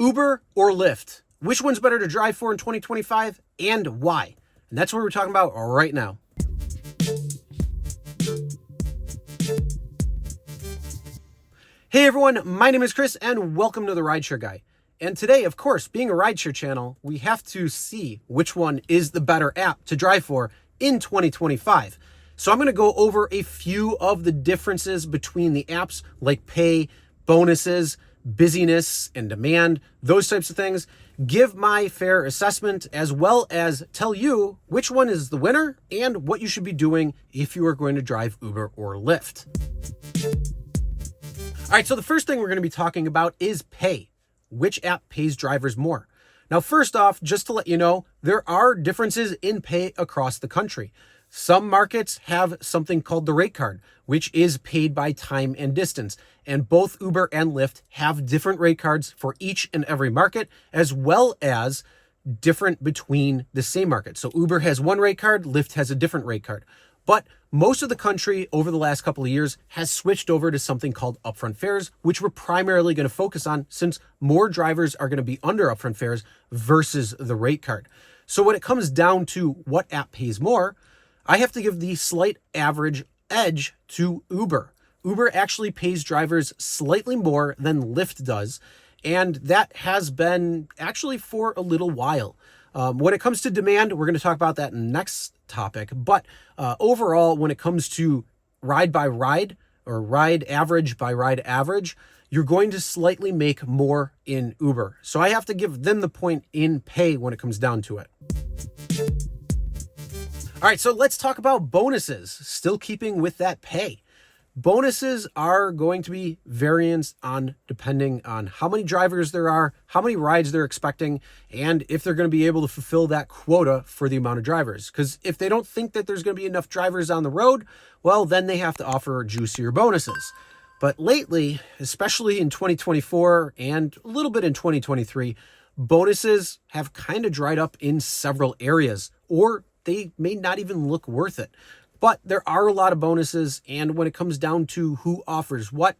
Uber or Lyft? Which one's better to drive for in 2025 and why? And that's what we're talking about right now. Hey everyone, my name is Chris and welcome to the RideShare Guy. And today, of course, being a rideshare channel, we have to see which one is the better app to drive for in 2025. So I'm going to go over a few of the differences between the apps like pay, bonuses, busyness and demand, those types of things, give my fair assessment, as well as tell you which one is the winner and what you should be doing if you are going to drive Uber or Lyft. All right, so the first thing we're going to be talking about is pay. Which app pays drivers more? Now, first off, just to let you know, there are differences in pay across the country. Some markets have something called the rate card, which is paid by time and distance. And both Uber and Lyft have different rate cards for each and every market, as well as different between the same market. So Uber has one rate card, Lyft has a different rate card. But most of the country over the last couple of years has switched over to something called upfront fares, which we're primarily going to focus on since more drivers are going to be under upfront fares versus the rate card. So when it comes down to what app pays more, I have to give the slight average edge to Uber. Uber actually pays drivers slightly more than Lyft does, and that has been actually for a little while. When it comes to demand, we're going to talk about that in the next topic, but overall, when it comes to ride by ride or ride average by ride average, you're going to slightly make more in Uber. So I have to give them the point in pay when it comes down to it. All right, so let's talk about bonuses, still keeping with that pay. Bonuses are going to be variance on depending on how many drivers there are, how many rides they're expecting, and if they're going to be able to fulfill that quota for the amount of drivers. Because if they don't think that there's going to be enough drivers on the road, well, then they have to offer juicier bonuses. But lately, especially in 2024 and a little bit in 2023, bonuses have kind of dried up in several areas, or they may not even look worth it. But there are a lot of bonuses, and when it comes down to who offers what,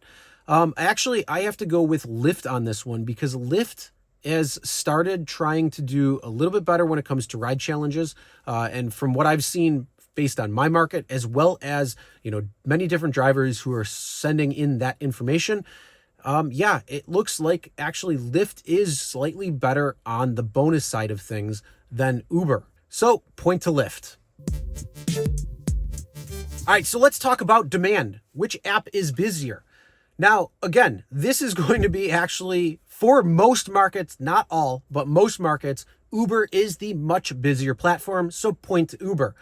actually, I have to go with Lyft on this one because Lyft has started trying to do a little bit better when it comes to ride challenges. And from what I've seen based on my market, as well as, many different drivers who are sending in that information, it looks like actually Lyft is slightly better on the bonus side of things than Uber. So point to Lyft. All right, so let's talk about demand. Which app is busier? Now, again, this is going to be actually for most markets, not all, but most markets, Uber is the much busier platform. So point to Uber.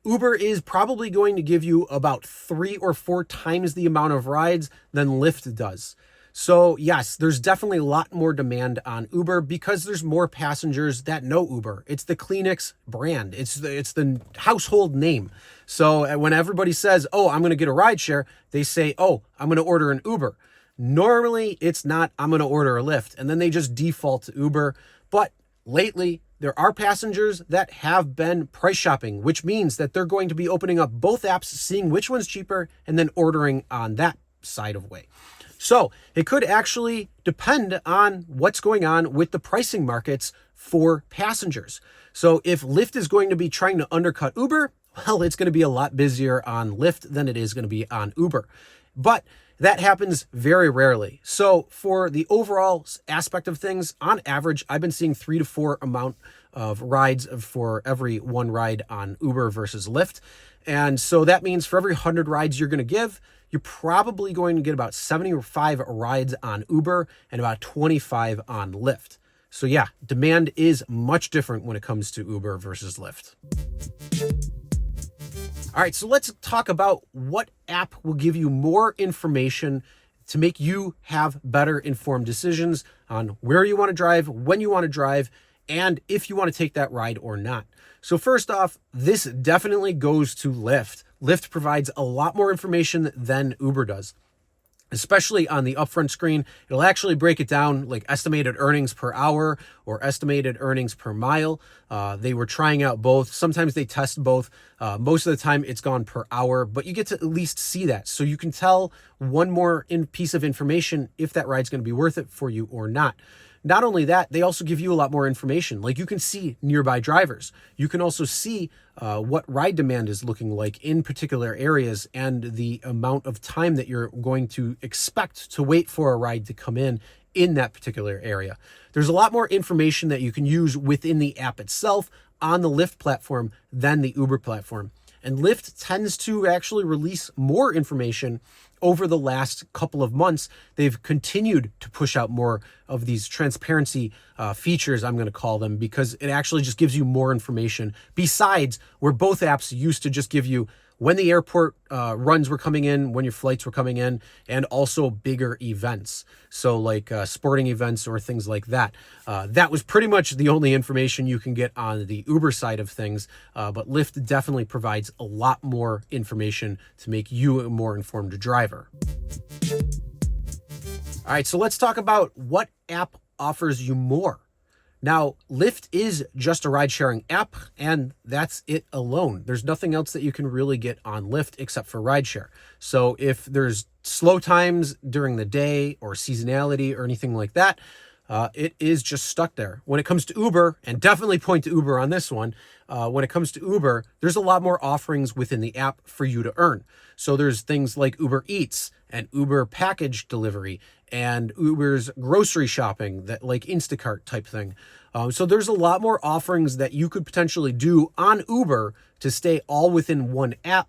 Uber is probably going to give you about 3 or 4 times the amount of rides than Lyft does. So yes, there's definitely a lot more demand on Uber because there's more passengers that know Uber. It's the Kleenex brand. It's the household name. So when everybody says, oh, I'm going to get a rideshare, they say, oh, I'm going to order an Uber. Normally it's not, I'm going to order a Lyft. And then they just default to Uber. But lately there are passengers that have been price shopping, which means that they're going to be opening up both apps, seeing which one's cheaper, and then ordering on that side of way. So it could actually depend on what's going on with the pricing markets for passengers. So if Lyft is going to be trying to undercut Uber, well, it's going to be a lot busier on Lyft than it is going to be on Uber. But that happens very rarely. So for the overall aspect of things, on average, I've been seeing 3 to 4 amount of rides for every one ride on Uber versus Lyft. And so that means for every 100 rides you're going to give, you're probably going to get about 75 rides on Uber and about 25 on Lyft. So yeah, demand is much different when it comes to Uber versus Lyft. All right, so let's talk about what app will give you more information to make you have better informed decisions on where you want to drive, when you want to drive, and if you want to take that ride or not. So first off, this definitely goes to Lyft. Lyft provides a lot more information than Uber does. especially on the upfront screen. It'll actually break it down like estimated earnings per hour or estimated earnings per mile. They were trying out both. Sometimes they test both. Most of the time it's gone per hour, but you get to at least see that. So you can tell one more piece of information if that ride's going to be worth it for you or not. Not only that, they also give you a lot more information. Like you can see nearby drivers. You can also see what ride demand is looking like in particular areas and the amount of time that you're going to expect to wait for a ride to come in that particular area. There's a lot more information that you can use within the app itself on the Lyft platform than the Uber platform. And Lyft tends to actually release more information over the last couple of months. They've continued to push out more of these transparency features, I'm going to call them, because it actually just gives you more information besides where both apps used to just give you when the airport runs were coming in, when your flights were coming in, and also bigger events. So like sporting events or things like that. That was pretty much the only information you can get on the Uber side of things. But Lyft definitely provides a lot more information to make you a more informed driver. All right, so let's talk about what app offers you more. Now, Lyft is just a ride-sharing app, and that's it alone. There's nothing else that you can really get on Lyft except for rideshare. So if there's slow times during the day or seasonality or anything like that, it is just stuck there. When it comes to Uber, and definitely point to Uber on this one, when it comes to Uber, there's a lot more offerings within the app for you to earn. So there's things like Uber Eats and Uber package delivery and Uber's grocery shopping, that like Instacart type thing. So there's a lot more offerings that you could potentially do on Uber to stay all within one app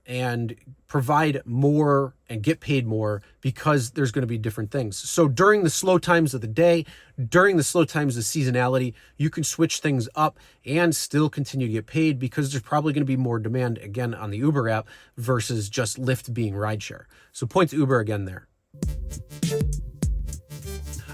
and provide more and get paid more because there's going to be different things. So during the slow times of the day, during the slow times of seasonality, you can switch things up and still continue to get paid because there's probably going to be more demand again on the Uber app versus just Lyft being rideshare. So point to Uber again there.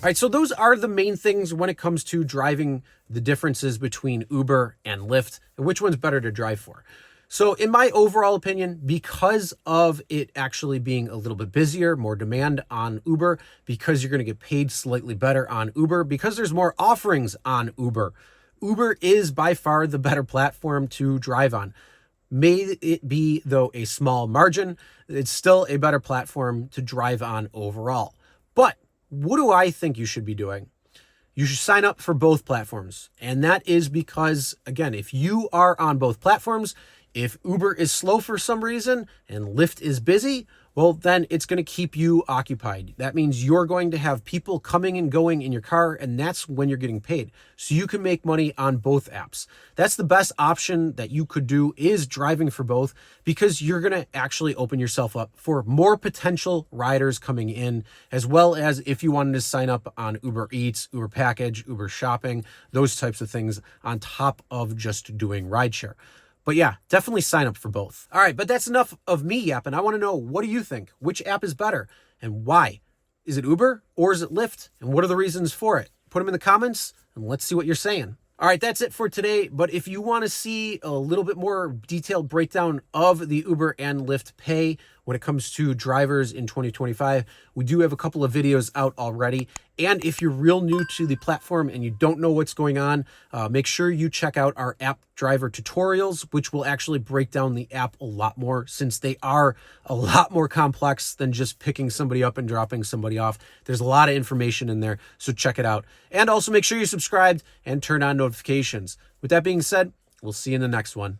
All right, so those are the main things when it comes to driving, the differences between Uber and Lyft and which one's better to drive for. So in my overall opinion, because of it actually being a little bit busier, more demand on Uber, because you're going to get paid slightly better on Uber, because there's more offerings on Uber, Uber is by far the better platform to drive on. May it be, though, a small margin, it's still a better platform to drive on overall. But what do I think you should be doing? You should sign up for both platforms. And that is because, again, if you are on both platforms, if Uber is slow for some reason and Lyft is busy, well, then it's going to keep you occupied. That means you're going to have people coming and going in your car, and that's when you're getting paid. So you can make money on both apps. That's the best option that you could do, is driving for both, because you're going to actually open yourself up for more potential riders coming in, as well as if you wanted to sign up on Uber Eats, Uber Package, Uber Shopping, those types of things on top of just doing rideshare. But yeah, definitely sign up for both. All right, but that's enough of me yapping. I want to know, what do you think? Which app is better and why? Is it Uber or is it Lyft? And what are the reasons for it? Put them in the comments and let's see what you're saying. All right, that's it for today. But if you want to see a little bit more detailed breakdown of the Uber and Lyft pay when it comes to drivers in 2025, we do have a couple of videos out already. And if you're real new to the platform and you don't know what's going on, make sure you check out our app driver tutorials, which will actually break down the app a lot more, since they are a lot more complex than just picking somebody up and dropping somebody off. There's a lot of information in there, so check it out. And also make sure you're subscribed and turn on notifications. With that being said, we'll see you in the next one.